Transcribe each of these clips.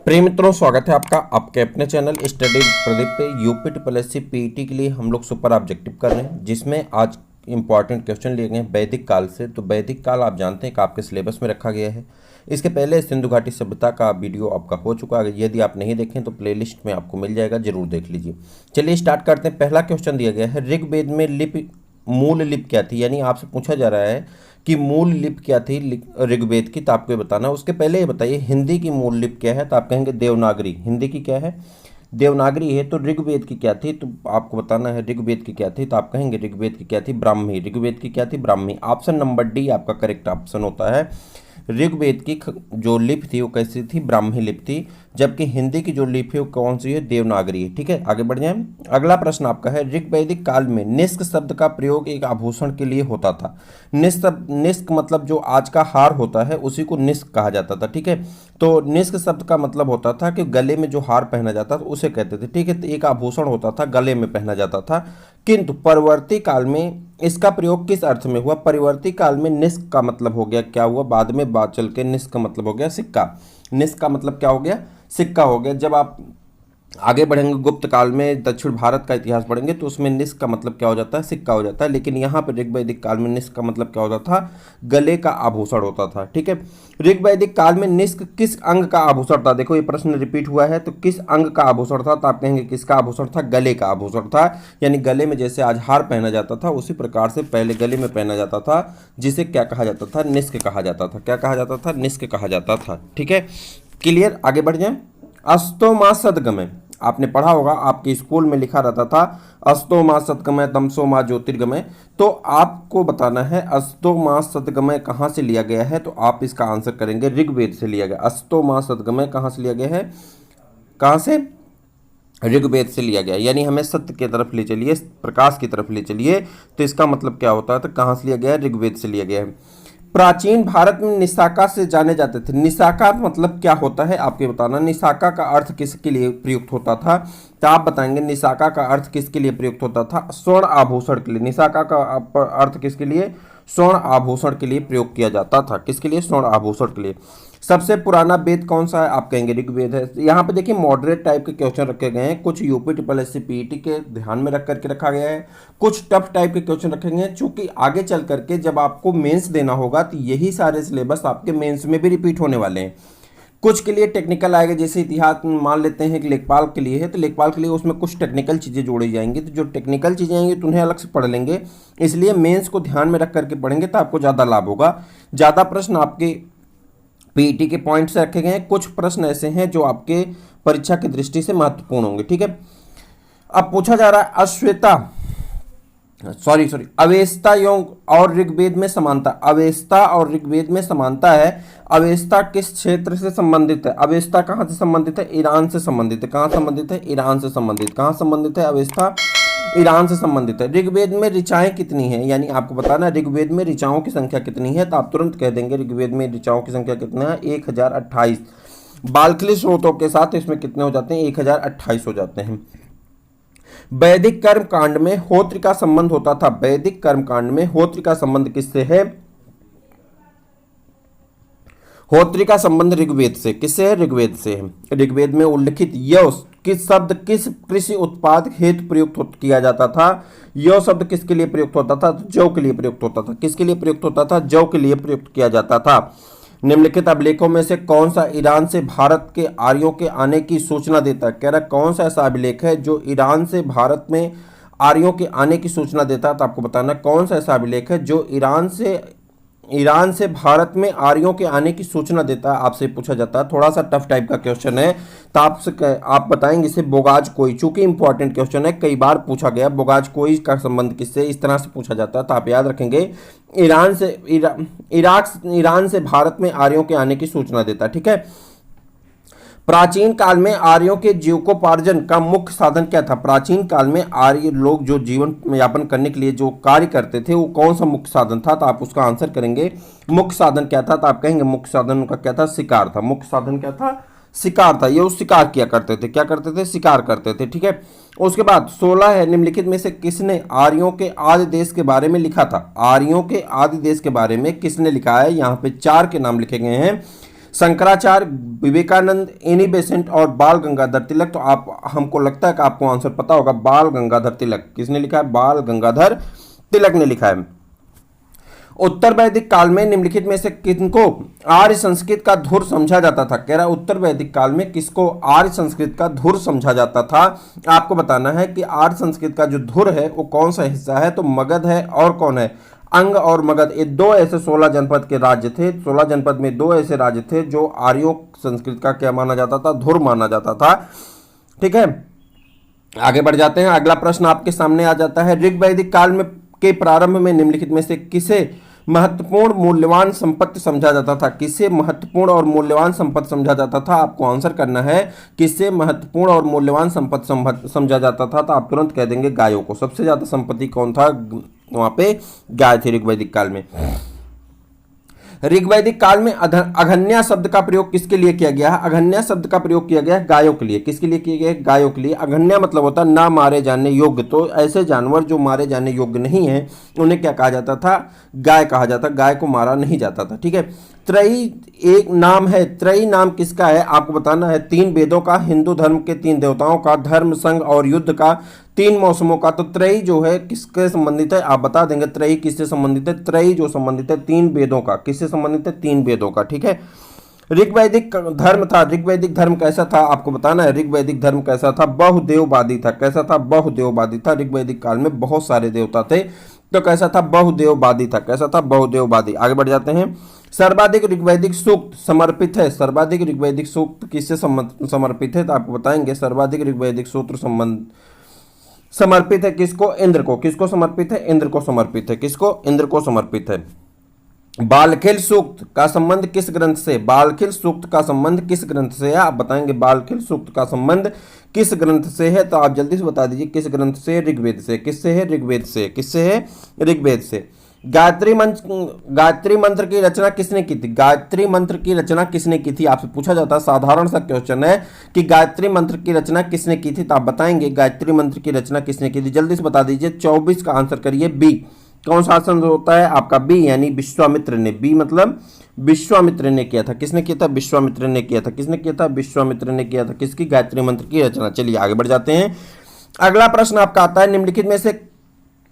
प्रिय मित्रों, स्वागत है आपका आपके अपने चैनल स्टडी प्रदीप पे। UP triple S C PET के लिए हम लोग सुपर ऑब्जेक्टिव कर रहे हैं, जिसमें आज इंपॉर्टेंट क्वेश्चन लिए गए हैं वैदिक काल से। तो वैदिक काल आप जानते हैं कि आपके सिलेबस में रखा गया है। इसके पहले सिंधु घाटी सभ्यता का वीडियो आपका हो चुका है, यदि आप नहीं देखें तो प्लेलिस्ट में आपको मिल जाएगा, जरूर देख लीजिए। चलिए स्टार्ट करते हैं। पहला क्वेश्चन दिया गया है, ऋग्वेद में लिपि मूल लिपि क्या थी, यानी आपसे पूछा जा रहा है कि मूल लिपि क्या थी ऋग्वेद की, तो आपको ये बताना। उसके पहले ये बताइए हिंदी की मूल लिपि क्या है, तो आप कहेंगे देवनागरी। हिंदी की क्या है? देवनागरी है। तो ऋग्वेद की क्या थी, तो आपको बताना है ऋग्वेद की क्या थी, तो आप कहेंगे ऋग्वेद की क्या थी? ब्राह्मी। ऋग्वेद की क्या थी? ब्राह्मी। ऑप्शन नंबर डी आपका करेक्ट ऑप्शन होता है। ऋग्वेद की जो लिपि थी वो कैसी थी? ब्राह्मी लिपि थी। जबकि हिंदी की जो लिपि है वो कौन सी है? देवनागरी है। ठीक है, आगे बढ़ जाएं। अगला प्रश्न आपका है, ऋग्वैदिक काल में निष्क शब्द का प्रयोग एक आभूषण के लिए होता था। निष्क मतलब जो आज का हार होता है उसी को निष्क कहा जाता था। ठीक है, तो निष्क शब्द का मतलब होता था कि गले में जो हार पहना जाता था उसे कहते थे। ठीक है, तो एक आभूषण होता था, गले में पहना जाता था। किंतु परवर्ती काल में इसका प्रयोग किस अर्थ में हुआ? परिवर्ती काल में निष्क का मतलब हो गया क्या हुआ? बाद में बात चल के निष्क का मतलब हो गया सिक्का। निष्क का मतलब क्या हो गया? सिक्का हो गया। जब आप आगे बढ़ेंगे गुप्त काल में दक्षिण भारत का इतिहास पढ़ेंगे तो उसमें निष्क का मतलब क्या हो जाता है? सिक्का हो जाता है। लेकिन यहाँ पर ऋग्वैदिक काल में निष्क का मतलब क्या होता था? गले का आभूषण होता था। ठीक है, ऋग्वैदिक काल में निष्क किस अंग का आभूषण था? देखो ये प्रश्न रिपीट हुआ है, तो किस अंग का आभूषण था? तो आप कहेंगे किसका आभूषण था? गले का आभूषण था। यानी गले में जैसे आज हार पहना जाता था उसी प्रकार से पहले गले में पहना जाता था, जिसे क्या कहा जाता था? निष्क कहा जाता था। क्या कहा जाता था? निष्क कहा जाता था। ठीक है, क्लियर? आगे बढ़ जाए। अस्तो मां सदगमय, आपने पढ़ा होगा, आपके स्कूल में लिखा रहता था अस्तो मां सदगमय तमसो मां ज्योतिर्गमय। तो आपको बताना है अस्तो मां सदगमय कहाँ से लिया गया है, तो आप इसका आंसर करेंगे ऋग्वेद से लिया गया। अस्तो मां सदगमय कहाँ से लिया गया है? कहाँ से? ऋग्वेद से लिया गया। यानी हमें सत्य की तरफ ले चलिए, प्रकाश की तरफ ले चलिए। तो इसका मतलब क्या होता है? तो कहाँ से लिया गया है? ऋग्वेद से लिया गया है। प्राचीन भारत में निशाका से जाने जाते थे। निशाका मतलब क्या होता है आपके बताना। निशाका का अर्थ किसके लिए प्रयुक्त होता था, तो आप बताएंगे निशाका का अर्थ किसके लिए प्रयुक्त होता था? स्वर्ण आभूषण के लिए। निशाका का अर्थ किसके लिए? स्वर्ण आभूषण के लिए प्रयोग किया जाता था। किसके लिए? स्वर्ण आभूषण के लिए। सबसे पुराना वेद कौन सा है? आप कहेंगे ऋग्वेद है। यहाँ पे देखिए मॉडरेट टाइप के क्वेश्चन रखे गए हैं, कुछ UP triple S C PET के ध्यान में रख करके रखा गया है, कुछ टफ टाइप के क्वेश्चन रखे गए हैं। चूंकि आगे चल करके जब आपको मेंस देना होगा तो यही सारे सिलेबस आपके मेंस में भी रिपीट होने वाले हैं। कुछ के लिए टेक्निकल आएगा, जैसे इतिहास मान लेते हैं कि लेखपाल के लिए है, तो लेखपाल के लिए उसमें कुछ टेक्निकल चीज़ें जोड़ी जाएंगी। तो जो टेक्निकल चीज़ें आएंगी तो उन्हें अलग से पढ़ लेंगे। इसलिए मेंस को ध्यान में रख करके पढ़ेंगे तो आपको ज़्यादा लाभ होगा। ज़्यादा प्रश्न आपके पीईटी के पॉइंट से रखे गए हैं, कुछ प्रश्न ऐसे हैं जो आपके परीक्षा की दृष्टि से महत्वपूर्ण होंगे। ठीक है, अब पूछा जा रहा है अवेस्ता और ऋग्वेद में समानता। अवेस्ता और ऋग्वेद में समानता है। अवेस्ता किस क्षेत्र से संबंधित है? अवेस्ता कहाँ से संबंधित है? ईरान से संबंधित है। कहाँ संबंधित है? ईरान से संबंधित। कहाँ संबंधित है अवेस्ता? ईरान से संबंधित है। ऋग्वेद में ऋचाएं कितनी है, यानी आपको बताना ऋग्वेद में ऋचाओं की संख्या कितनी है, तो आप तुरंत कह देंगे ऋग्वेद में ऋचाओं की संख्या कितना है? 1028। बालखली स्रोतों के साथ इसमें कितने हो जाते हैं? 1028 हो जाते हैं। वैदिक कर्म कांड में होत्र का संबंध होता था। वैदिक कर्म कांड में होत्र का संबंध किससे है? होत्री का संबंध ऋग्वेद से। किससे है? ऋग्वेद से है। ऋग्वेद में उल्लिखित यव किस शब्द किस कृषि उत्पाद हेतु प्रयुक्त किया जाता था? यव शब्द किसके लिए प्रयुक्त होता था? जौ के लिए प्रयुक्त होता था। किसके लिए प्रयुक्त होता था? जौ के लिए प्रयुक्त किया जाता था। निम्नलिखित अभिलेखों में से कौन सा ईरान से भारत के आर्यों के आने की सूचना देता है? कह रहा कौन सा ऐसा अभिलेख है जो ईरान से भारत में आर्यों के आने की सूचना देता है? तो आपको बताना कौन सा ऐसा अभिलेख है जो ईरान से भारत में आर्यों के आने की सूचना देता है। आपसे पूछा जाता है, थोड़ा सा टफ टाइप का क्वेश्चन है, तो आप बताएंगे इसे बोगाज कोई। चूंकि इंपॉर्टेंट क्वेश्चन है, कई बार पूछा गया बोगाज कोई का संबंध किससे, इस तरह से पूछा जाता है, तो आप याद रखेंगे ईरान से भारत में आर्यों के आने की सूचना देता है। ठीक है, प्राचीन काल में आर्यों के जीविकोपार्जन का मुख्य साधन क्या था? प्राचीन काल में आर्य लोग जो जीवन यापन करने के लिए जो कार्य करते थे वो कौन सा मुख्य साधन था? तो आप उसका आंसर करेंगे मुख्य साधन क्या था, तो आप कहेंगे मुख्य साधन उनका क्या था? शिकार था। मुख्य साधन क्या था? शिकार था। ये वो शिकार किया करते थे। क्या करते थे? शिकार करते थे। ठीक है, उसके बाद 16 है, निम्नलिखित में से किसने आर्यों के आदि देश के बारे में लिखा था? आर्यों के आदि देश के बारे में किसने लिखा है? यहाँ पे 4 के नाम लिखे गए हैं। शंकराचार्य, विवेकानंद, एनी बेसेंट और बाल गंगाधर तिलक। तो आप, हमको लगता है कि आपको आंसर पता होगा, बाल गंगाधर तिलक। किसने लिखा है? बाल गंगाधर तिलक ने लिखा है। उत्तर वैदिक काल में निम्नलिखित में से किनको आर्य संस्कृत का धुर समझा जाता था? कह रहा है उत्तर वैदिक काल में किसको आर्य संस्कृत का धुर समझा जाता था? आपको बताना है कि आर्य संस्कृत का जो धुर है वो कौन सा हिस्सा है। तो मगध है और कौन है? अंग और मगध। ये दो ऐसे 16 जनपद के राज्य थे। 16 जनपद में दो ऐसे राज्य थे जो आर्यों संस्कृत का क्या माना जाता था? धुर माना जाता था। ठीक है, आगे बढ़ जाते हैं। अगला प्रश्न आपके सामने आ जाता है, ऋग वैदिक काल में के प्रारंभ में निम्नलिखित में से किसे महत्वपूर्ण मूल्यवान संपत्ति समझा जाता था? किसे महत्वपूर्ण और मूल्यवान संपत्ति समझा जाता था? आपको आंसर करना है किसे महत्वपूर्ण और मूल्यवान संपत्ति समझा जाता था। तो आप तुरंत कह देंगे गायों को। सबसे ज्यादा संपत्ति कौन था? वहां पे गाय थी ऋग्वैदिक काल में। ऋग्वैदिक काल में अघन्या शब्द का प्रयोग किसके लिए किया गया है? अघन्या शब्द का प्रयोग किया गया है गायों के लिए। किसके लिए किया गया है? गायों के लिए। अघन्या मतलब होता है ना मारे जाने योग्य। तो ऐसे जानवर जो मारे जाने योग्य नहीं है उन्हें क्या कहा जाता था? गाय कहा जाता। गाय को मारा नहीं जाता था। ठीक है, त्रयी एक नाम है। त्रयी नाम किसका है? आपको बताना है। 3 वेदों का, हिंदू धर्म के 3 देवताओं का, धर्म, संघ और युद्ध का, 3 मौसमों का। तो त्रयी जो है किसके संबंधित है? आप बता देंगे त्रयी किससे संबंधित है। त्रयी जो संबंधित है 3 वेदों का। किससे संबंधित है? 3 वेदों का। ठीक है, ऋग्वैदिक धर्म था। ऋग्वैदिक धर्म कैसा था? आपको बताना है ऋग्वैदिक धर्म कैसा था? बहुदेववादी था। कैसा था? बहुदेववादी था। ऋग्वैदिक काल में बहुत सारे देवता थे, तो कैसा था? बहुदेववादी था। कैसा था? बहुदेववादी। आगे बढ़ जाते हैं। सर्वाधिक ऋग्वैदिक सूक्त समर्पित है। सर्वाधिक ऋग्वैदिक सूक्त किससे समर्पित है? तो आपको बताएंगे सर्वाधिक ऋग्वैदिक सूत्र समर्पित है किसको? इंद्र को। किसको समर्पित है? इंद्र को समर्पित है। किसको? इंद्र को समर्पित है। बालखिल सूक्त का संबंध किस ग्रंथ से? बालखिल सूक्त का संबंध किस ग्रंथ से है? आप बताएंगे बालखिल सूक्त का संबंध किस ग्रंथ से है? तो आप जल्दी से बता दीजिए किस ग्रंथ से? ऋग्वेद से। किससे है? ऋग्वेद से। किससे है? ऋग्वेद से। गायत्री मंत्र की रचना किसने की थी? गायत्री मंत्र की रचना किसने की थी? आपसे पूछा जाता है, साधारण सा क्वेश्चन है कि गायत्री मंत्र की रचना किसने की थी। तो आप बताएंगे गायत्री मंत्र की रचना किसने की थी। जल्दी से बता दीजिए। 24 का आंसर करिए बी। कौन सा आंसर होता है आपका? बी, यानी विश्वामित्र ने। बी मतलब विश्वामित्र ने किया था। किसने किया था? विश्वामित्र ने किया था। किसने किया था? विश्वामित्र ने किया था। किसकी? गायत्री मंत्र की रचना। चलिए आगे बढ़ जाते हैं। अगला प्रश्न आपका आता है, निम्नलिखित में से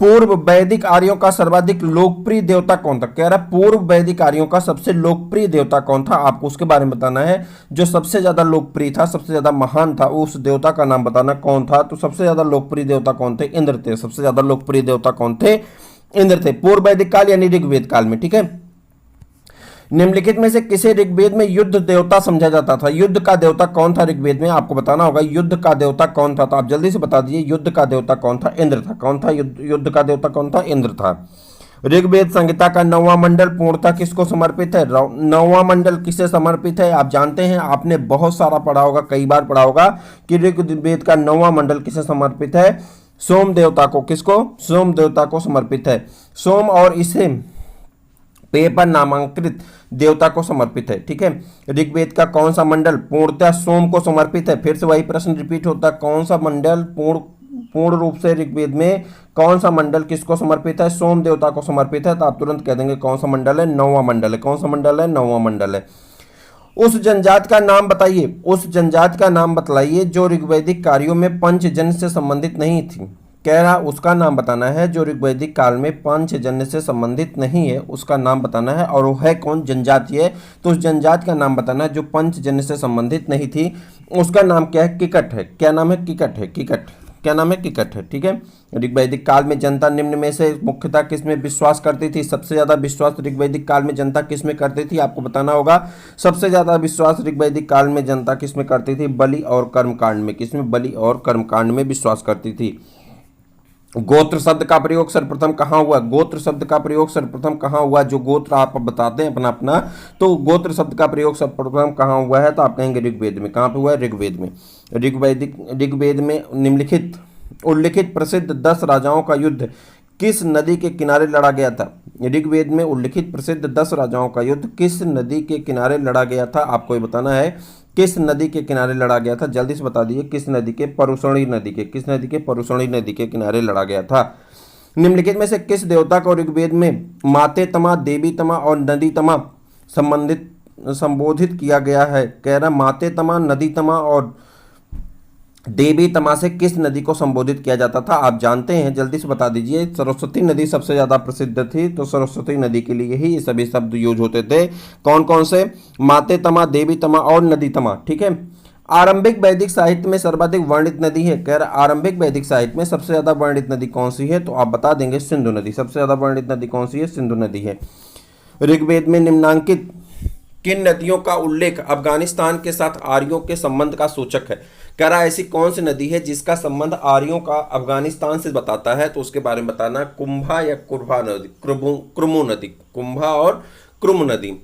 पूर्व वैदिक आर्यों का सर्वाधिक लोकप्रिय देवता कौन था? कह रहा है पूर्व वैदिक आर्यों का सबसे लोकप्रिय देवता कौन था? आपको उसके बारे में बताना है। जो सबसे ज्यादा लोकप्रिय था, सबसे ज्यादा महान था, उस देवता का नाम बताना कौन था। तो सबसे ज्यादा लोकप्रिय देवता कौन थे? इंद्र थे। सबसे ज्यादा लोकप्रिय देवता कौन थे? इंद्र थे। पूर्व वैदिक काल यानी ऋग्वेद काल में। ठीक है, निम्नलिखित में से किसे ऋग्वेद में युद्ध देवता समझा जाता था? युद्ध का देवता कौन था ऋग्वेद में? आपको बताना होगा युद्ध का देवता कौन था। तो आप जल्दी से बता दीजिए युद्ध का देवता कौन था? इंद्र था। कौन था? युद्ध का देवता कौन था? इंद्र था। ऋग्वेद संहिता का 9वां मंडल पूर्णतः किसको समर्पित है? 9वां मंडल किसे समर्पित है? आप जानते हैं, आपने बहुत सारा पढ़ा होगा, कई बार पढ़ा होगा कि ऋग्वेद का 9वां मंडल किसे समर्पित है? सोम देवता को। किसको? सोम देवता को समर्पित है। सोम और इसे पेपर नामांकित देवता को समर्पित है। ठीक है, ऋग्वेद का कौन सा मंडल पूर्णतः सोम को समर्पित है? फिर से वही प्रश्न रिपीट होता है, कौन सा मंडल पूर्ण रूप से ऋग्वेद में कौन सा मंडल किसको समर्पित है? सोम देवता को समर्पित है। तो आप तुरंत कह देंगे कौन सा मंडल है? 9वां मंडल है। कौन सा मंडल है? 9वां मंडल है। उस जनजाति का नाम बताइए। उस जनजाति का नाम बतलाइए जो ऋग्वैदिक कार्यों में पंचजन्य से संबंधित नहीं थी। कह रहा उसका नाम बताना है जो ऋग्वैदिक काल में पंचजन्य से संबंधित नहीं है, उसका नाम बताना है। और वो है कौन? जनजाति है। तो उस जनजाति का नाम बताना है जो पंचजन्य से संबंधित नहीं थी। उसका नाम क्या है? किकट है। क्या नाम है? किकट है। किकट। क्या नाम है? किकट है। ठीक है, ऋग्वैदिक काल में जनता निम्न में से मुख्यतः किसमें विश्वास करती थी? सबसे ज्यादा विश्वास ऋग्वैदिक काल में जनता किसमें करती थी? आपको बताना होगा। सबसे ज्यादा विश्वास ऋग्वैदिक काल में जनता किसमें करती थी? बलि और कर्मकांड में। किसमें? बलि और कर्मकांड में विश्वास करती थी। गोत्र शब्द का प्रयोग सर्वप्रथम कहाँ हुआ? गोत्र शब्द का प्रयोग सर्वप्रथम कहाँ हुआ? जो गोत्र आप बताते हैं अपना अपना, तो गोत्र शब्द का प्रयोग सर्वप्रथम कहाँ हुआ है? तो आप कहेंगे ऋग्वेद में। कहाँ पे हुआ है? ऋग्वेद में। ऋग्वेद में निम्नलिखित उल्लिखित प्रसिद्ध 10 राजाओं का युद्ध किस नदी के किनारे लड़ा गया था? ऋग्वेद में उल्लिखित प्रसिद्ध 10 राजाओं का युद्ध किस नदी के किनारे लड़ा गया था? आपको ये बताना है किस नदी के किनारे लड़ा गया था। जल्दी से बता दीजिए किस नदी के? परुषणी नदी के। किस नदी के? परुषणी नदी के किनारे लड़ा गया था। निम्नलिखित में से किस देवता को ऋग्वेद में माते तमा, देवी तमा और नदी तमा संबंधित संबोधित किया गया है? कह रहा माते तमा, नदी तमा और देवी तमा से किस नदी को संबोधित किया जाता था? आप जानते हैं, जल्दी से बता दीजिए। सरस्वती नदी सबसे ज्यादा प्रसिद्ध थी, तो सरस्वती नदी के लिए ही ये सभी शब्द यूज होते थे। कौन कौन से? माते तमा, देवी तमा और नदी तमा। ठीक है। आरंभिक वैदिक साहित्य में सर्वाधिक वर्णित नदी है? कह रहा आरंभिक वैदिक साहित्य में सबसे ज्यादा वर्णित नदी कौन सी है? तो आप बता देंगे सिंधु नदी। सबसे ज्यादा वर्णित नदी कौन सी है? सिंधु नदी है। ऋग्वेद में निम्नांकित किन नदियों का उल्लेख अफगानिस्तान के साथ आर्यों के संबंध का सूचक है? कह रहा ऐसी कौन सी नदी है जिसका संबंध आर्यों का अफगानिस्तान से बताता है? तो उसके बारे में बताना। कुंभा या कुर्भा नदी, क्रुमु नदी, कुंभा और क्रुम नदी।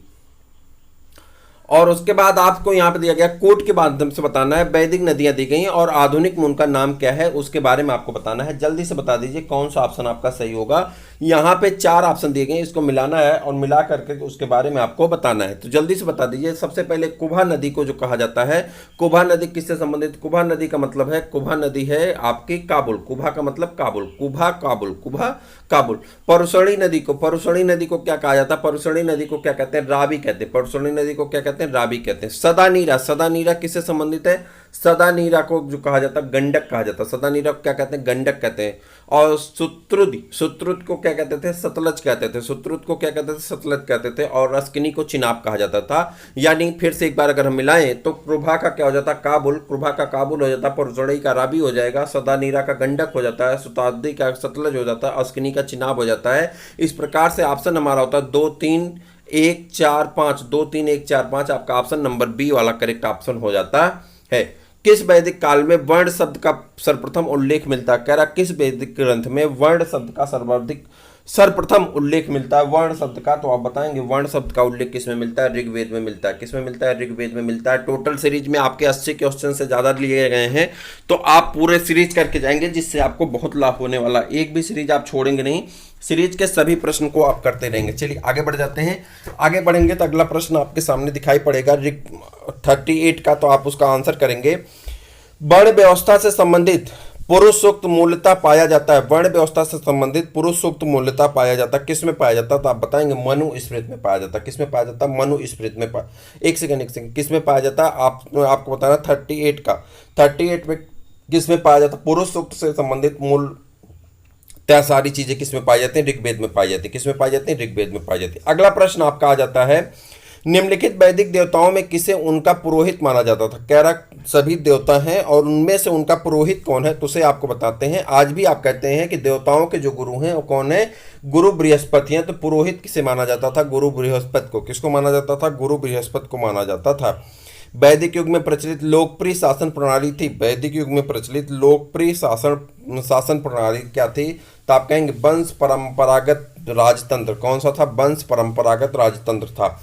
और उसके बाद आपको यहाँ पे दिया गया कोट के माध्यम से बताना है। वैदिक नदियां दी गई हैं और आधुनिक में उनका नाम क्या है उसके बारे में आपको बताना है। जल्दी से बता दीजिए कौन सा ऑप्शन आपका सही होगा। यहाँ पे 4 ऑप्शन दिए गए हैं, इसको मिलाना है और मिला करके उसके बारे में आपको बताना है। तो जल्दी से बता दीजिए। सबसे पहले कुभा नदी को जो कहा जाता है, कुभा नदी किससे संबंधित? कुभा नदी का मतलब है, कुभा नदी है आपकी काबुल। कुभा का मतलब काबुल, कुभा काबुल, कुभा काबुल। परुसणी नदी को, परुसणी नदी को क्या कहा जाता है? परुसणी नदी को क्या कहते हैं? रावी कहते हैं। परुसणी नदी को क्या कहते हैं? रावी कहते हैं। सदा नीरा, सदा नीरा किससे संबंधित है? सदा नीरा को जो कहा जाता है गंडक कहा जाता है। सदा नीरा को क्या कहते हैं? गंडक कहते हैं। और सुत्रुद, सुत्रुद को क्या कहते थे? सतलज कहते थे। सुत्रुद को क्या कहते थे? सतलज कहते थे। और रस्किनी को चिनाब कहा जाता था। यानी फिर से एक बार अगर हम मिलाएं तो कृभा का क्या हो जाता? काबुल, कृभा का काबुल हो जाता है। परुसणी का रावी हो जाएगा। सदा नीरा का गंडक हो जाता है। सुतादी का सतलज हो जाता है। अस्किनी का चिनाब हो जाता है। इस प्रकार से ऑप्शन हमारा होता है 2 3 1 4 5, 2 3 1 4 5। आपका ऑप्शन नंबर बी वाला करेक्ट ऑप्शन हो जाता है। किस वैदिक काल में वर्ण शब्द का सर्वप्रथम उल्लेख मिलता है? कह रहा किस वैदिक ग्रंथ में वर्ण शब्द का सर्वप्रथम उल्लेख मिलता है वर्ण शब्द का? तो आप बताएंगे वर्ण शब्द का उल्लेख किसमें मिलता है? ऋग्वेद में मिलता है। किसमें मिलता है? ऋग्वेद में मिलता है। टोटल सीरीज में आपके 80 क्वेश्चन से ज्यादा लिए गए हैं, तो आप पूरे सीरीज करके जाएंगे जिससे आपको बहुत लाभ होने वाला। एक भी सीरीज आप छोड़ेंगे नहीं, सीरीज के सभी प्रश्न को आप करते रहेंगे। चलिए आगे बढ़ जाते हैं। आगे बढ़ेंगे तो अगला प्रश्न आपके सामने दिखाई पड़ेगा 38 का, तो आप उसका आंसर करेंगे। वर्ण व्यवस्था से संबंधित पुरुष सूक्त मूल्यता पाया जाता है। वर्ण व्यवस्था से संबंधित पुरुष सूक्त मूल्यता पाया जाता है, किसमें पाया जाता है? तो आप बताएंगे मनुस्मृति में पाया जाता है। किसमें पाया जाता है? मनुस्मृति में। एक सेकंड, किसमें पाया जाता है? आपको बताना 38 का। 38 में किसमें पाया जाता है? पुरुष सूक्त से संबंधित मूल त्या सारी चीजें किसमें पाई जाती हैं? ऋग्वेद में पाई जाती है। किसमें पाई जाती है? ऋग्वेद में पाई जाती है। अगला प्रश्न आपका आ जाता है, निम्नलिखित वैदिक देवताओं में किसे उनका पुरोहित माना जाता था? कह रहा सभी देवता हैं और उनमें से उनका पुरोहित कौन है? तो उसे आपको बताते हैं। आज भी आप कहते हैं कि देवताओं के जो गुरु हैं वो कौन है? गुरु बृहस्पति हैं। तो पुरोहित किसे माना जाता था? गुरु बृहस्पति को। किसको माना जाता था? गुरु बृहस्पति को माना जाता था। वैदिक युग में प्रचलित लोकप्रिय शासन प्रणाली थी। वैदिक युग में प्रचलित लोकप्रिय शासन प्रणाली क्या थी? तो आप कहेंगे वंश परंपरागत राजतंत्र। कौन सा था? वंश परंपरागत राजतंत्र था।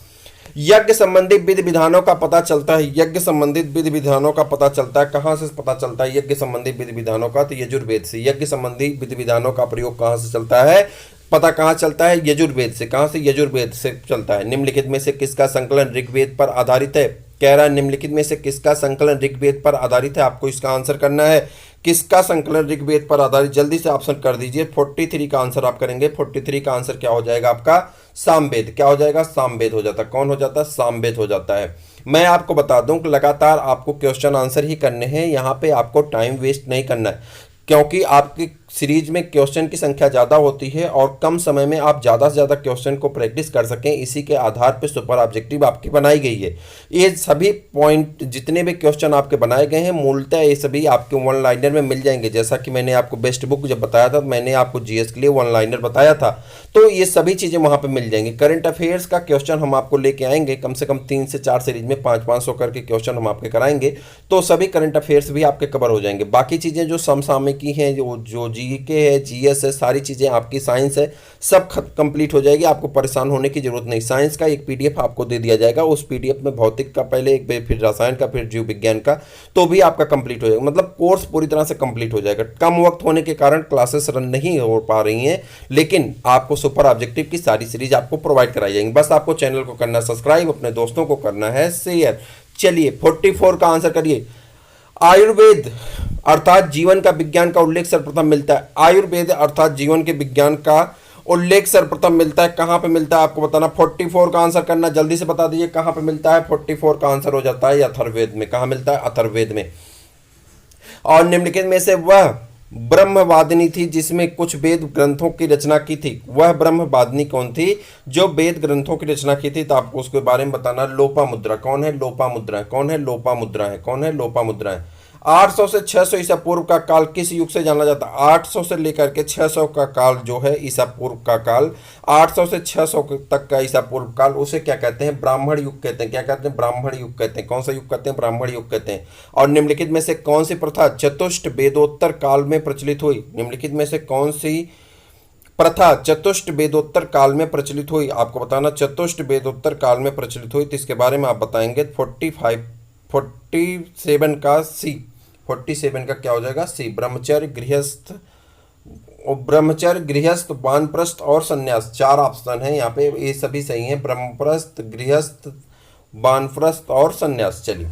यज्ञ संबंधी विधि विधानों का पता चलता है। यज्ञ संबंधित विधि विधानों का पता चलता है कहाँ से पता चलता है? यज्ञ संबंधी विधि विधानों का तो यजुर्वेद से। यज्ञ संबंधी विधि विधानों का प्रयोग कहाँ से चलता है? पता कहाँ चलता है? यजुर्वेद से। कहाँ से? यजुर्वेद से चलता है। निम्नलिखित में से किसका संकलन ऋग्वेद पर आधारित है? कह रहा है निम्नलिखित में से किसका संकलन ऋग्वेद पर आधारित है? आपको इसका आंसर करना है। किसका संकलन ऋग्वेद पर आधारित? जल्दी से ऑप्शन कर दीजिए। 43 का आंसर आप करेंगे। 43 का आंसर क्या हो जाएगा आपका? सामवेद। क्या हो जाएगा? सामवेद हो जाता है। कौन हो जाता है? सामवेद हो जाता है। मैं आपको बता दूं कि लगातार आपको क्वेश्चन आंसर ही करने हैं, यहाँ पे आपको टाइम वेस्ट नहीं करना है, क्योंकि आपकी सीरीज में क्वेश्चन की संख्या ज़्यादा होती है और कम समय में आप ज़्यादा से ज़्यादा क्वेश्चन को प्रैक्टिस कर सकें, इसी के आधार पर सुपर ऑब्जेक्टिव आपकी बनाई गई है। ये सभी पॉइंट जितने भी क्वेश्चन आपके बनाए गए हैं मूलतः ये सभी आपके वन लाइनर में मिल जाएंगे। जैसा कि मैंने आपको बेस्ट बुक जब बताया था, मैंने आपको जीएस के लिए वन लाइनर बताया था, तो ये सभी चीज़ें वहाँ पर मिल जाएंगी। करंट अफेयर्स का क्वेश्चन हम आपको लेके आएंगे, कम से कम 3 से 4 सीरीज में 500 करके क्वेश्चन हम आपके कराएंगे, तो सभी करंट अफेयर्स भी आपके कवर हो जाएंगे। बाकी चीज़ें जो समसामयिकी हैं, जो जीके है, जीएस है, सारी चीज़ें आपकी साइंस है, सब कंप्लीट हो जाएगी। आपको परेशान होने की जरूरत नहीं। साइंस का एक पीडीएफ आपको दे दिया जाएगा, उस पीडीएफ में भौतिक का पहले एक, फिर रसायन का, फिर जीव विज्ञान का, तो भी आपका कंप्लीट हो जाएगा। मतलब कोर्स पूरी तरह से कंप्लीट हो जाएगा। कम वक्त होने के कारण क्लासेस रन नहीं हो पा रही हैं, लेकिन आपको सुपर ऑब्जेक्टिव की सारी सीरीज आपको प्रोवाइड कराई जाएंगी। बस आपको चैनल को करना सब्सक्राइब, अपने दोस्तों को करना है शेयर। चलिए 44 का आंसर करिए। आयुर्वेद अर्थात जीवन का विज्ञान का उल्लेख सर्वप्रथम मिलता है। आयुर्वेद अर्थात जीवन के विज्ञान का उल्लेख सर्वप्रथम मिलता है, कहाँ पे मिलता है आपको बताना। 44 का आंसर करना, जल्दी से बता दीजिए कहाँ पे मिलता है। 44 का आंसर हो जाता है अथर्ववेद में। कहाँ मिलता है? अथर्ववेद में। और निम्नलिखित में से वह ब्रह्मवादिनी थी जिसमें कुछ वेद ग्रंथों की रचना की थी। वह ब्रह्मवादिनी कौन थी जो वेद ग्रंथों की रचना की थी? तो आपको उसके बारे में बताना। लोपामुद्रा। कौन है? लोपामुद्रा। कौन है? लोपामुद्रा है। कौन है? लोपामुद्रा है। 800 से 600 ईसा पूर्व का काल किस युग से जाना जाता है? 800 से लेकर के 600 का काल जो है ईसा पूर्व का काल, 800 से 600 तक का ईसा पूर्व काल, उसे क्या कहते हैं? ब्राह्मण युग कहते हैं। क्या कहते हैं? ब्राह्मण युग कहते हैं। कौन सा युग कहते हैं? ब्राह्मण युग कहते हैं। और निम्नलिखित में से कौन सी प्रथा चतुष्ट वेदोत्तर काल में प्रचलित हुई? निम्नलिखित में से कौन सी प्रथा चतुष्ट वेदोत्तर काल में प्रचलित हुई? आपको बताना। चतुष्ट वेदोत्तर काल में प्रचलित हुई, तो इसके बारे में आप बताएंगे। 47 का सी। 47 का क्या हो जाएगा? सी। ब्रह्मचर्य, गृहस्थ, ब्रह्मचर्य, गृहस्थ, वानप्रस्थ और संन्यास। 4 ऑप्शन है यहाँ पे, ये सभी सही है। ब्रह्मप्रस्थ, गृहस्थ, वानप्रस्थ और संन्यास। चलिए,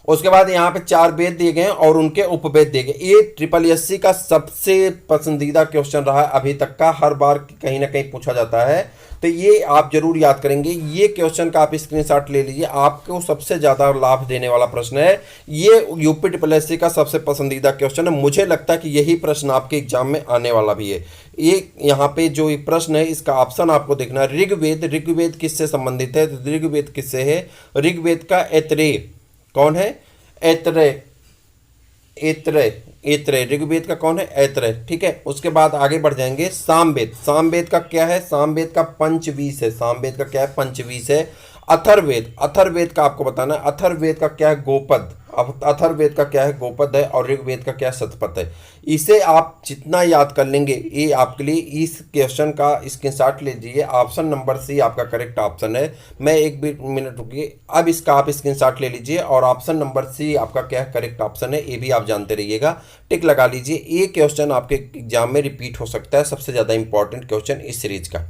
उसके बाद यहाँ पे 4 वेद दिए गए हैं और उनके उपवेद दिए गए। ये SSSC का सबसे पसंदीदा क्वेश्चन रहा है अभी तक का, हर बार कहीं ना कहीं पूछा जाता है, तो ये आप जरूर याद करेंगे। ये क्वेश्चन का आप स्क्रीनशॉट ले लीजिए, आपको सबसे ज़्यादा लाभ देने वाला प्रश्न है। ये UP का सबसे पसंदीदा क्वेश्चन है। मुझे लगता है कि यही प्रश्न आपके एग्जाम में आने वाला भी है। ये यहाँ पे जो प्रश्न है इसका ऑप्शन आपको देखना है। ऋग्वेद। ऋग्वेद किससे संबंधित है? तो ऋग्वेद किससे है? ऋग्वेद का ऐतरेय। कौन है? ऐतरेय। ऐतरेय। ऐतरेय ऋग्वेद का कौन है? ऐतरेय। ठीक है, उसके बाद आगे बढ़ जाएंगे। सामवेद। सामवेद का क्या है? सामवेद का पंचवीस है। सामवेद का क्या है? पंचवीस है। अथर्ववेद। अथर्ववेद का आपको बताना है। अथर्ववेद का क्या है? गोपद। अब अथर्ववेद का क्या है? गोपद है। और ऋग्वेद का क्या है? शतपथ है। इसे आप जितना याद कर लेंगे ये आपके लिए, इस क्वेश्चन का स्क्रीनशॉट ले लीजिए। ऑप्शन नंबर सी आपका करेक्ट ऑप्शन है। मैं एक भी मिनट रुकिए, अब इसका आप स्क्रीनशॉट ले लीजिए और ऑप्शन नंबर सी आपका क्या है? करेक्ट ऑप्शन है। ये भी आप जानते रहिएगा, टिक लगा लीजिए। ये क्वेश्चन आपके एग्जाम में रिपीट हो सकता है, सबसे ज़्यादा इंपॉर्टेंट क्वेश्चन इस सीरीज का।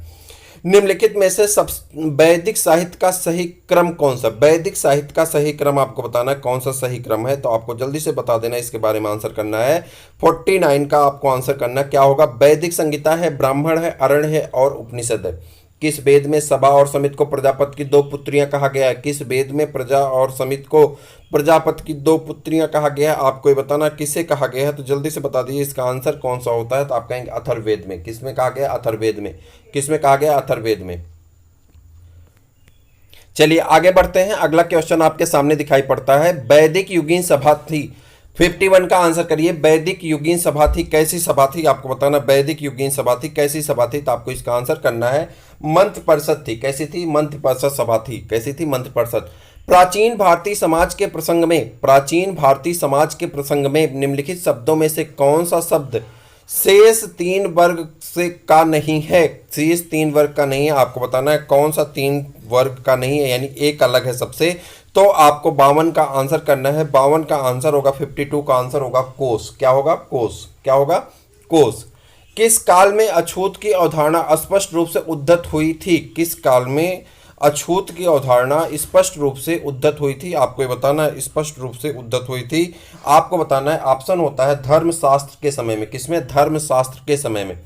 निम्नलिखित में से सब वैदिक साहित्य का सही क्रम कौन सा? वैदिक साहित्य का सही क्रम आपको बताना है, कौन सा सही क्रम है, तो आपको जल्दी से बता देना, इसके बारे में आंसर करना है। 49 का आपको आंसर करना क्या होगा? वैदिक संगीता है, ब्राह्मण है, अरण्य है और उपनिषद है। किस वेद में सभा और समित को प्रजापति की 2 पुत्रियां कहा गया है? किस वेद में प्रजा और समित को प्रजापति की 2 पुत्रियां कहा गया है? आपको ये बताना किसे कहा गया है, तो जल्दी से बता दीजिए इसका आंसर कौन सा होता है। तो आप कहेंगे अथर्ववेद में। किसमें कहा गया? अथर्ववेद में। किसमें कहा गया? अथर्ववेद में। चलिए आगे बढ़ते हैं। अगला क्वेश्चन आपके सामने दिखाई पड़ता है। वैदिक युगीन सभा थी। 51 का आंसर करिए। वैदिक युगीन सभा थी, कैसी सभा थी? आपको बताना वैदिक युगीन सभा थी, कैसी सभा थी, तो आपको इसका आंसर करना है मंत्र परिषद थी। कैसी थी? मंत्र परिषद सभा थी। कैसी थी? मंत्र परिषद। प्राचीन भारतीय समाज के प्रसंग में, प्राचीन भारतीय समाज के प्रसंग में निम्नलिखित शब्दों में से कौन सा शब्द शेष 3 वर्ग से का नहीं है? शेष 3 वर्ग का नहीं है। आपको बताना है कौन सा 3 वर्ग का नहीं है, यानी एक अलग है सबसे। तो आपको 52 का आंसर करना है। 52 का आंसर होगा, 52 का आंसर होगा कोस। क्या होगा? कोस। क्या होगा? कोस। किस काल में अछूत की अवधारणा स्पष्ट रूप से उद्धत हुई थी? किस काल में अछूत की अवधारणा स्पष्ट रूप से उद्धत हुई थी? आपको ये बताना है स्पष्ट रूप से उद्धत हुई थी। आपको बताना है ऑप्शन होता है धर्मशास्त्र के समय में। किसमें? धर्मशास्त्र के समय में।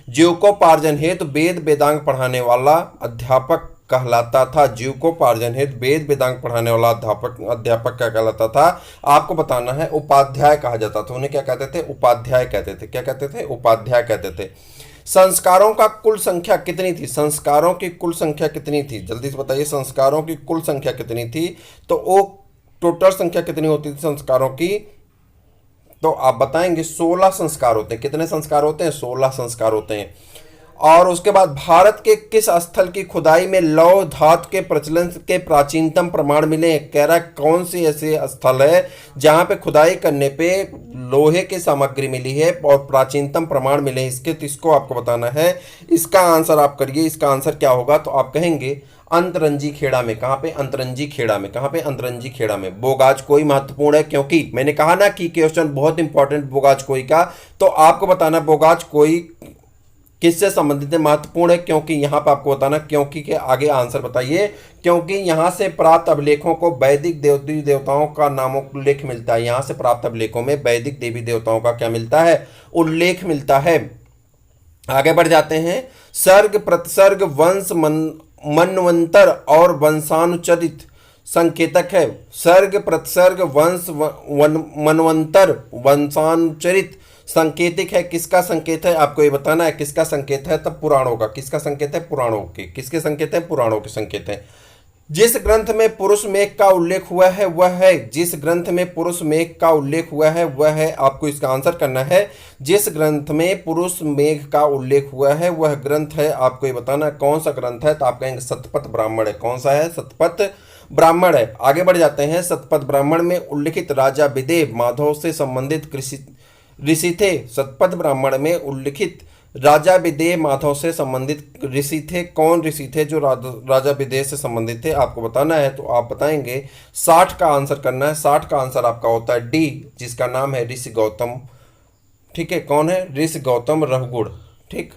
जीविकोपार्जन हेतु वेद वेदांग पढ़ाने वाला अध्यापक कहलाता था। जीविकोपार्जन हेतु वेद वेदांग पढ़ाने वाला अध्यापक क्या कहलाता था? आपको बताना है उपाध्याय कहा जाता था। उन्हें क्या कहते थे? उपाध्याय कहते थे। क्या कहते थे? उपाध्याय कहते थे। संस्कारों का कुल संख्या कितनी थी? संस्कारों की कुल संख्या कितनी थी? जल्दी से बताइए, संस्कारों की कुल संख्या कितनी थी? तो वो टोटल संख्या कितनी होती थी संस्कारों की? तो आप बताएंगे 16 संस्कार होते हैं। कितने संस्कार होते हैं? 16 संस्कार होते हैं। और उसके बाद भारत के किस स्थल की खुदाई में लौह धातु के प्रचलन के प्राचीनतम प्रमाण मिले हैं? कह रहा है कौन सी ऐसे स्थल है जहां पे खुदाई करने पे लोहे की सामग्री मिली है और प्राचीनतम प्रमाण मिले हैं इसके, तो इसको आपको बताना है। इसका आंसर आप करिए। इसका आंसर क्या होगा? तो आप कहेंगे अंतरंजी खेड़ा में। कहां पे? अंतरंजी खेड़ा में। कहां पे? अंतरंजी खेड़ा में। बोगाज कोई महत्वपूर्ण है, क्योंकि मैंने कहा ना कि क्वेश्चन बहुत इंपॉर्टेंट बोगाज कोई का, तो आपको बताना बोगाज कोई किससे संबंधित है, महत्वपूर्ण है, क्योंकि यहां पर आपको बताना क्योंकि के आगे आंसर बताइए। क्योंकि यहां से प्राप्त अभिलेखों को वैदिक देवी देवताओं का नामोल्लेख मिलता है। यहां से प्राप्त अभिलेखों में वैदिक देवी देवताओं का क्या मिलता है? उल्लेख मिलता है। आगे बढ़ जाते हैं। सर्ग प्रतिसर्ग वंश मनवंतर और वंशानुचरित संकेतक है। सर्ग प्रतिसर्ग वंश मनवंतर वंशानुचरित संकेतिक है। किसका संकेत है आपको ये बताना है, किसका संकेत है, तब पुराणों का। किसका संकेत है, पुराणों के। किसके संकेत है, पुराणों के संकेत है। जिस ग्रंथ में पुरुष मेघ का उल्लेख हुआ है वह है, जिस ग्रंथ में पुरुष मेघ का उल्लेख हुआ है वह है, आपको इसका आंसर करना है। जिस ग्रंथ में पुरुष मेघ का उल्लेख हुआ है वह ग्रंथ है, आपको ये बताना है कौन सा ग्रंथ है, तो आप कहेंगे शतपथ ब्राह्मण है। कौन सा है, शतपथ ब्राह्मण है। आगे बढ़ जाते हैं। शतपथ ब्राह्मण में उल्लिखित राजा विदेह माधव से संबंधित ऋषि थे। शतपथ ब्राह्मण में उल्लिखित राजा विदेह माधव से संबंधित ऋषि थे। कौन ऋषि थे जो राजा विदेह से संबंधित थे, आपको बताना है। तो आप बताएंगे 60 का आंसर करना है। 60 का आंसर आपका होता है डी, जिसका नाम है ऋषि गौतम। ठीक है, कौन है, ऋषि गौतम रघुगुण। ठीक।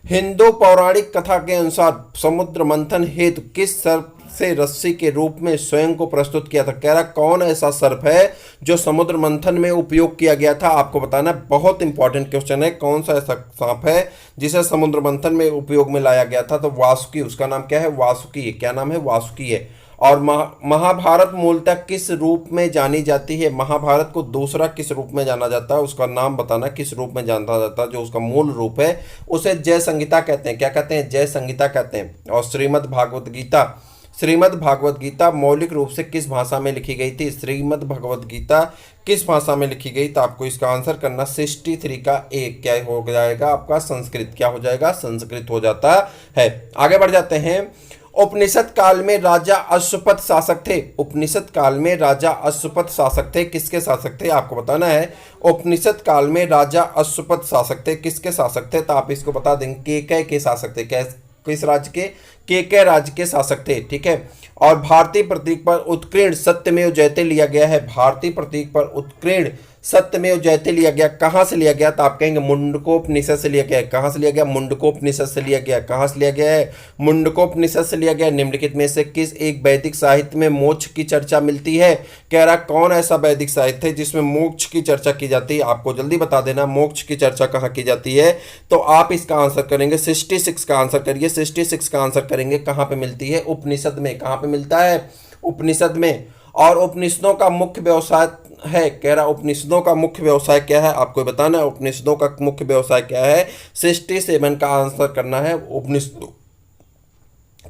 हिंदू पौराणिक कथा के अनुसार समुद्र मंथन हेतु किस सर्प से रस्सी के रूप में स्वयं को प्रस्तुत किया था। कह रहा कौन ऐसा सर्प है जो समुद्र मंथन में उपयोग किया गया था, आपको बताना। बहुत इंपॉर्टेंट क्वेश्चन है। कौन सा ऐसा सांप है जिसे समुद्र मंथन में उपयोग में लाया गया था, तो वासुकी। उसका नाम क्या है, वासुकी। क्या नाम है, वासुकी है। और महाभारत मूलतः किस रूप में जानी जाती है। महाभारत को दूसरा किस रूप में जाना जाता है, उसका नाम बताना, किस रूप में जाना जाता है। जो उसका मूल रूप है उसे जय संहिता कहते हैं। क्या कहते हैं, जय संहिता कहते हैं। और श्रीमद् भागवत गीता, श्रीमद् भागवत गीता मौलिक रूप से किस भाषा में लिखी गई थी। श्रीमद् भगवत गीता किस भाषा में लिखी गई, तो आपको इसका आंसर करना 63 का एक क्या हो जाएगा आपका, संस्कृत। क्या हो जाएगा, संस्कृत हो जाता है। आगे बढ़ जाते हैं। उपनिषद काल में राजा अश्वपथ शासक थे। उपनिषद काल में राजा अश्वपथ शासक थे। किसके शासक थे, आपको बताना है। उपनिषद काल में राजा अश्वपथ शासक थे। किसके शासक थे, तो आप इसको बता देंगे केकय के शासक थे। किस राज्य के, केकय राज्य के शासक थे। ठीक है। और भारतीय प्रतीक पर उत्कीर्ण सत्यमेव जयते लिया गया है। भारतीय प्रतीक पर उत्कीर्ण सत्यमेव जयते लिया गया, कहाँ से लिया गया, तो आप कहेंगे मुंडकोपनिषद से लिया गया है। कहाँ से लिया गया, मुंडकोपनिषद से लिया गया। कहाँ से लिया गया है, मुंडकोपनिषद से लिया गया। निम्नलिखित में से किस एक वैदिक साहित्य में मोक्ष की चर्चा मिलती है। कह रहा कौन ऐसा वैदिक साहित्य है जिसमें मोक्ष की चर्चा की जाती है, आपको जल्दी बता देना मोक्ष की चर्चा कहाँ की जाती है। तो आप इसका आंसर करेंगे 66 का आंसर करिए। 66 का आंसर करेंगे, कहाँ पे मिलती है, उपनिषद में। कहाँ पे मिलता है, उपनिषद में। और उपनिषदों का मुख्य व्यवसाय है, कह रहा उपनिषदों का मुख्य व्यवसाय क्या है, आपको बताना है उपनिषदों का मुख्य व्यवसाय क्या है। 67 का आंसर करना है। उपनिषदों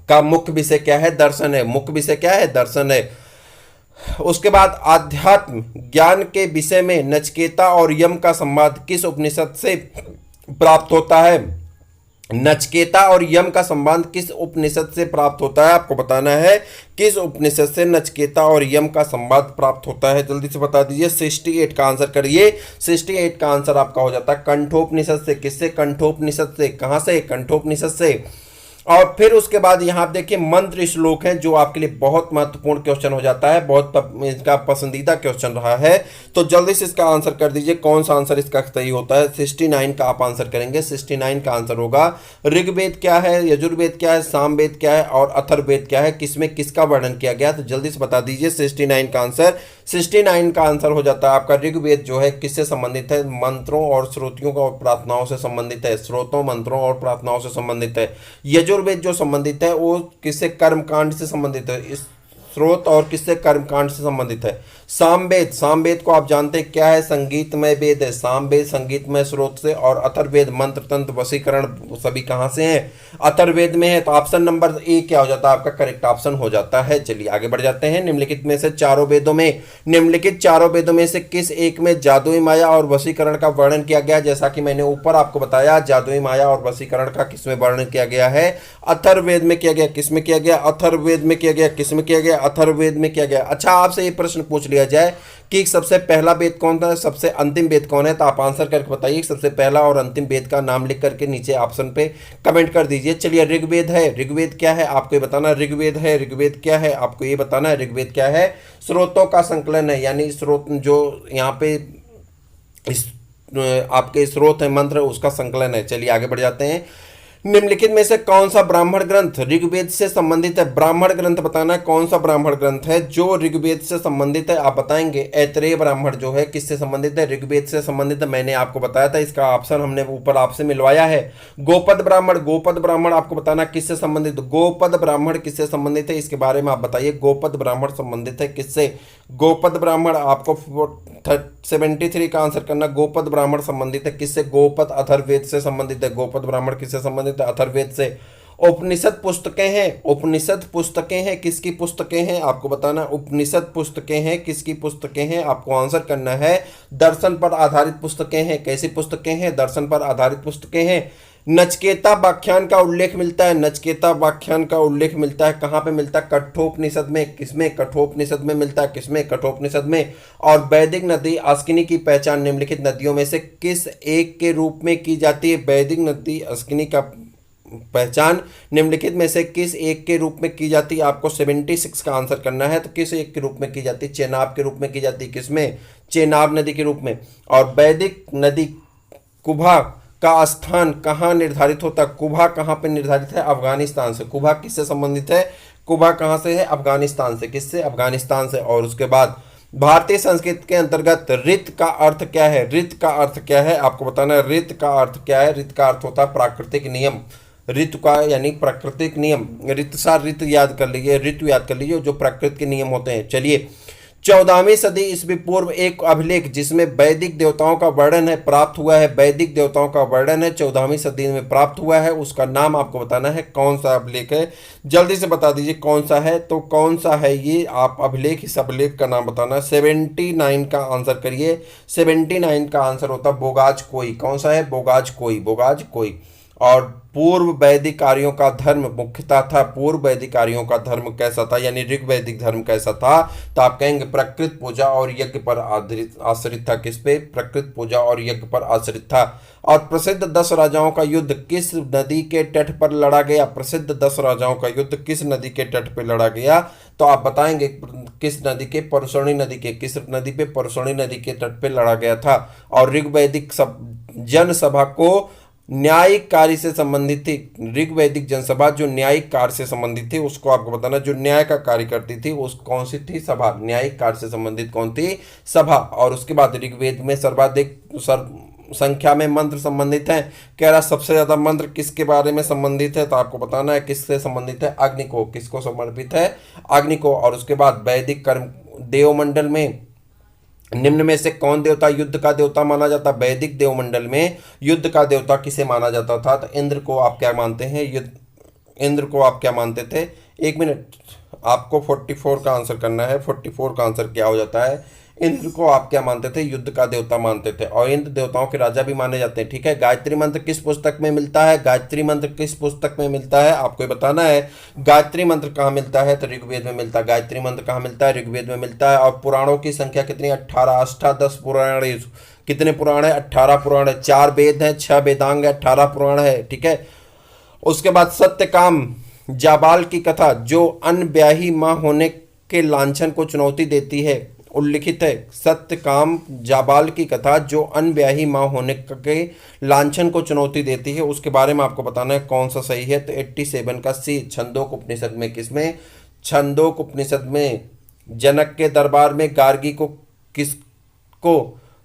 का मुख्य विषय क्या है, दर्शन है। मुख्य विषय क्या है, दर्शन है। उसके बाद आध्यात्म ज्ञान के विषय में नचिकेता और यम का संवाद किस उपनिषद से प्राप्त होता है। नचिकेता और यम का संबंध किस उपनिषद से प्राप्त होता है, आपको बताना है। किस उपनिषद से नचिकेता और यम का संवाद प्राप्त होता है, जल्दी से बता दीजिए। 68 का आंसर करिए। 68 का आंसर आपका हो जाता है कंठोपनिषद से। किससे, कंठोपनिषद से। कहाँ से, कंठोपनिषद से। और फिर उसके बाद यहाँ आप देखिए मंत्र श्लोक हैं जो आपके लिए बहुत महत्वपूर्ण क्वेश्चन हो जाता है, बहुत इसका पसंदीदा क्वेश्चन रहा है। तो जल्दी से इसका आंसर कर दीजिए, कौन सा आंसर इसका सही होता है। 69 का आप आंसर करेंगे। 69 का आंसर होगा ऋग्वेद क्या है, यजुर्वेद क्या है, सामवेद क्या है और अथर्ववेद क्या है, किसमें किसका वर्णन किया गया, तो जल्दी से बता दीजिए 69 का आंसर। 69 का आंसर हो जाता है आपका ऋग्वेद जो है किससे संबंधित है, मंत्रों और श्रुतियों और प्रार्थनाओं से संबंधित है। श्रोतों, मंत्रों और प्रार्थनाओं से संबंधित है। यजुर्वेद जो संबंधित है वो किससे, कर्मकांड से संबंधित है। इस स्रोत और किससे, कर्मकांड से संबंधित है। सामवेद, सामवेद को आप जानते हैं क्या है, संगीतमय वेद है। सामवेद संगीतमय स्रोत से। और अथर्ववेद मंत्र तंत्र वशीकरण सभी कहाँ से हैं, अथर्ववेद में है। तो ऑप्शन नंबर ए क्या हो जाता है आपका, करेक्ट ऑप्शन हो जाता है। चलिए आगे बढ़ जाते हैं। निम्नलिखित में से चारों वेदों में, निम्नलिखित चारों वेदों में से किस एक में जादुई माया और वशीकरण का वर्णन किया गया। जैसा कि मैंने ऊपर आपको बताया जादुई माया और वशीकरण का किसमें वर्णन किया गया है, अथर्ववेद में किया गया। किसमें किया गया, अथर्ववेद में किया गया। किसमें किया गया, अथर्ववेद में किया गया। अच्छा, आपसे ये प्रश्न पूछ लिया जाए कि सबसे पहला वेद कौन था, सबसे अंतिम वेद कौन है, तो आप आंसर करके बताइए सबसे पहला और अंतिम वेद का नाम लिख करके नीचे ऑप्शन पे कमेंट कर दीजिए। चलिए ऋग्वेद है। ऋग्वेद क्या है आपको ये बताना, ऋग्वेद है। ऋग्वेद क्या है आपको ये बताना है। ऋग्वेद क्या है, स्रोतों का संकलन है, यानी स्रोत जो यहाँ पे इस आपके स्रोत है मंत्र उसका संकलन है। चलिए आगे बढ़ जाते हैं। निम्नलिखित में से कौन सा ब्राह्मण ग्रंथ ऋग्वेद से संबंधित है? ब्राह्मण ग्रंथ बताना है, कौन सा ब्राह्मण ग्रंथ है जो ऋग्वेद से संबंधित है? आप बताएंगे। ऐतरेय ब्राह्मण जो है किससे संबंधित है? ऋग्वेद से संबंधित है। मैंने आपको बताया था, इसका ऑप्शन हमने ऊपर आपसे मिलवाया है। गोपद ब्राह्मण, गोपद ब्राह्मण आपको बताना किससे संबंधित? गोपद ब्राह्मण किससे संबंधित है, इसके बारे में आप बताइए। गोपद ब्राह्मण संबंधित है किससे? गोपद ब्राह्मण आपको 73 का आंसर करना। गोपद ब्राह्मण संबंधित है किससे? गोपद अथर्ववेद से संबंधित है। गोपद ब्राह्मण किससे संबंधित है? अथर्ववेद से। उपनिषद पुस्तकें हैं, उपनिषद पुस्तकें हैं किसकी पुस्तकें हैं? आपको बताना। उपनिषद पुस्तकें हैं किसकी पुस्तकें हैं? आपको आंसर करना है। दर्शन पर आधारित पुस्तकें हैं। कैसी पुस्तकें हैं? दर्शन पर आधारित पुस्तकें हैं। नचकेता व्याख्यान का उल्लेख मिलता है, नचकेता व्याख्यान का उल्लेख मिलता है कहाँ पे मिलता है? कठोपनिषद में। किसमें? कठोपनिषद में मिलता है। किसमें? कठोपनिषद में। और वैदिक नदी अस्किनी की पहचान निम्नलिखित नदियों में से किस एक के रूप में की जाती है? वैदिक नदी अस्किनी का पहचान निम्नलिखित में से किस एक के रूप में की जाती है? आपको 76 का आंसर करना है। तो किस एक के रूप में की जाती है? चेनाब के रूप में की जाती है। किसमें? चेनाब नदी के रूप में। और वैदिक नदी कुभा का स्थान कहाँ निर्धारित होता है? कुभा कहाँ पे निर्धारित है? अफगानिस्तान से। कुभा किससे संबंधित है? कुभा कहाँ से है? अफगानिस्तान से। किससे? अफगानिस्तान से। और उसके बाद भारतीय संस्कृति के अंतर्गत ऋत का अर्थ क्या है? ऋत का अर्थ क्या है? आपको बताना है ऋत का अर्थ क्या है। ऋत का अर्थ होता है प्राकृतिक नियम। ऋतु का यानी प्राकृतिक नियम। ऋतुसार ऋतु याद कर लीजिए, ऋतु याद कर लीजिए, जो प्रकृति के नियम होते हैं। चलिए, 14वीं सदी ईस्वी पूर्व एक अभिलेख जिसमें वैदिक देवताओं का वर्णन है प्राप्त हुआ है। वैदिक देवताओं का वर्णन है 14वीं सदी में प्राप्त हुआ है। उसका नाम आपको बताना है। कौन सा अभिलेख है? जल्दी से बता दीजिए कौन सा है। तो कौन सा है ये आप अभिलेख? इस अभिलेख का नाम बताना। 79 का आंसर करिए। 79 का आंसर होता बोगाज कोई। कौन सा है? बोगाज कोई। बोगाज कोई। और पूर्व वैदिक आर्यों का धर्म मुख्यतः था। पूर्व वैदिक आर्यों का धर्म कैसा था, यानी ऋग वैदिक धर्म कैसा था? तो आप कहेंगे प्रकृति पूजा और यज्ञ पर आश्रित था। किस पे? प्रकृति पूजा और यज्ञ पर आश्रित था। और प्रसिद्ध 10 राजाओं का युद्ध किस नदी के तट पर लड़ा गया? प्रसिद्ध 10 राजाओं का युद्ध किस नदी के तट पर लड़ा गया? तो आप बताएंगे किस नदी के? परुषणी नदी के। किस नदी पे? परुषणी नदी के तट पे लड़ा गया था। और ऋग वैदिक जनसभा को न्यायिक कार्य से संबंधित थी। ऋग वैदिक जनसभा जो न्यायिक कार्य से संबंधित थी, उसको आपको बताना। जो न्याय का कार्य करती थी उस कौन सी थी? सभा। न्यायिक कार्य से संबंधित कौन थी? सभा। और उसके बाद ऋग्वेद में सर्वाधिक संख्या में मंत्र संबंधित हैं। कह रहा सबसे ज्यादा मंत्र किसके बारे में संबंधित है? तो आपको बताना है किससे संबंधित है? अग्नि को। किसको समर्पित है? अग्नि को। और उसके बाद वैदिक कर्म देवमंडल में निम्न में से कौन देवता युद्ध का देवता माना जाता? वैदिक देवमंडल में युद्ध का देवता किसे माना जाता था? तो इंद्र को आप क्या मानते हैं? इंद्र को आप क्या मानते थे? एक मिनट, आपको 44 का आंसर करना है। 44 का आंसर क्या हो जाता है? इंद्र को आप क्या मानते थे? युद्ध का देवता मानते थे। और इंद्र देवताओं के राजा भी माने जाते हैं। ठीक है। गायत्री मंत्र किस पुस्तक में मिलता है? गायत्री मंत्र किस पुस्तक में मिलता है? आपको ये बताना है। गायत्री मंत्र कहाँ मिलता है? तो ऋग्वेद में मिलता है। गायत्री मंत्र कहाँ मिलता है? ऋग्वेद में मिलता है। और पुराणों की संख्या कितनी? 18। 10 पुराण। कितने पुराण है? 18 पुराण है। 4 वेद हैं, 6 वेदांग है, 18 पुराण है। ठीक है। उसके बाद सत्यकाम जाबाल की कथा जो अनब्याही मां होने के लांछन को चुनौती देती है, उल्लिखित है। सत्यकाम जाबाल की कथा जो अनब्याही मां होने के लांछन को चुनौती देती है, उसके बारे में आपको बताना है कौन सा सही है। तो 87 का सी। छंदोक उपनिषद में। किसमें? छंदोक उपनिषद में। जनक के दरबार में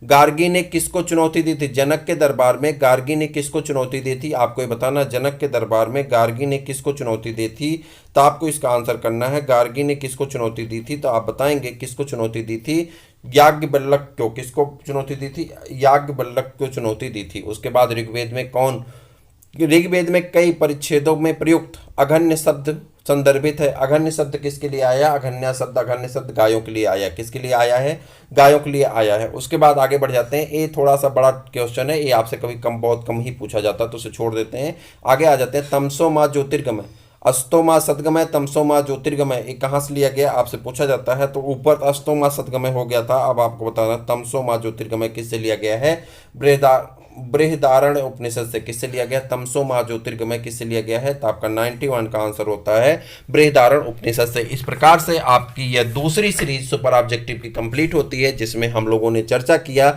गार्गी ने किसको चुनौती दी थी? जनक के दरबार में गार्गी ने किसको चुनौती दी थी? आपको ये बताना। जनक के दरबार में गार्गी ने किसको चुनौती दी थी? तो आपको इसका आंसर करना है। गार्गी ने किसको चुनौती दी थी? तो आप बताएंगे किसको चुनौती दी थी? याज्ञवल्क्य को। किसको चुनौती दी थी? याज्ञवल्क्य को चुनौती दी थी। उसके बाद ऋग्वेद में कौन? ऋग्वेद में कई परिच्छेदों में प्रयुक्त अघन्य शब्द संदर्भित है। अघन्य शब्द किसके लिए आया? अघन्या शब्द। अघन्य शब्द गायों के लिए आया। किसके लिए आया है? गायों के लिए आया है। उसके बाद आगे बढ़ जाते हैं। ये थोड़ा सा बड़ा क्वेश्चन है, ये आपसे कभी बहुत कम ही पूछा जाता है, तो उसे छोड़ देते हैं। आगे आ जाते हैं। तमसो माँ ज्योतिर्गमय, अस्तो माँ सदगमय, तमसो माँ ज्योतिर्गमय, ये कहाँ से लिया गया? आपसे पूछा जाता है। तो ऊपर अस्तो माँ सदगमय हो गया था। अब आपको बताना तमसो माँ ज्योतिर्गमय किससे लिया गया है? बृहदारण्य उपनिषद से। किससे लिया गया? तमसो माँ ज्योतिर्गमय किससे लिया गया है? तो आपका 91 का आंसर होता है बृहदारण्य उपनिषद से। इस प्रकार से आपकी यह दूसरी सीरीज सुपर ऑब्जेक्टिव की कंप्लीट होती है, जिसमें हम लोगों ने चर्चा किया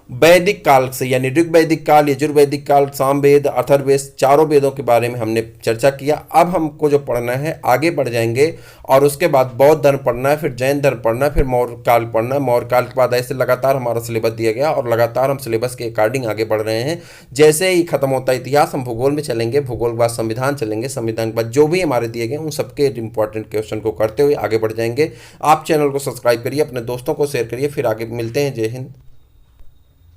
वैदिक काल से यानी ऋग्वैदिक काल, यजुर्वैदिक काल, सामवेद, अथर्ववेद, चारों वेदों के बारे में हमने चर्चा किया। अब हमको जो पढ़ना है आगे बढ़ जाएंगे और उसके बाद बौद्ध धर्म पढ़ना है, फिर जैन धर्म पढ़ना है, फिर मौर्य काल पढ़ना है। मौर्य काल के बाद ऐसे लगातार हमारा सिलेबस दिया गया और लगातार हम सिलेबस के अकॉर्डिंग आगे बढ़ रहे हैं। जैसे ही खत्म होता है इतिहास, हम भूगोल में चलेंगे, भूगोल के बाद संविधान चलेंगे, संविधान के बाद जो भी हमारे दिए गए उन सबके इंपॉर्टेंट क्वेश्चन को करते हुए आगे बढ़ जाएंगे। आप चैनल को सब्सक्राइब करिए, अपने दोस्तों को शेयर करिए। फिर आगे मिलते हैं। जय हिंद।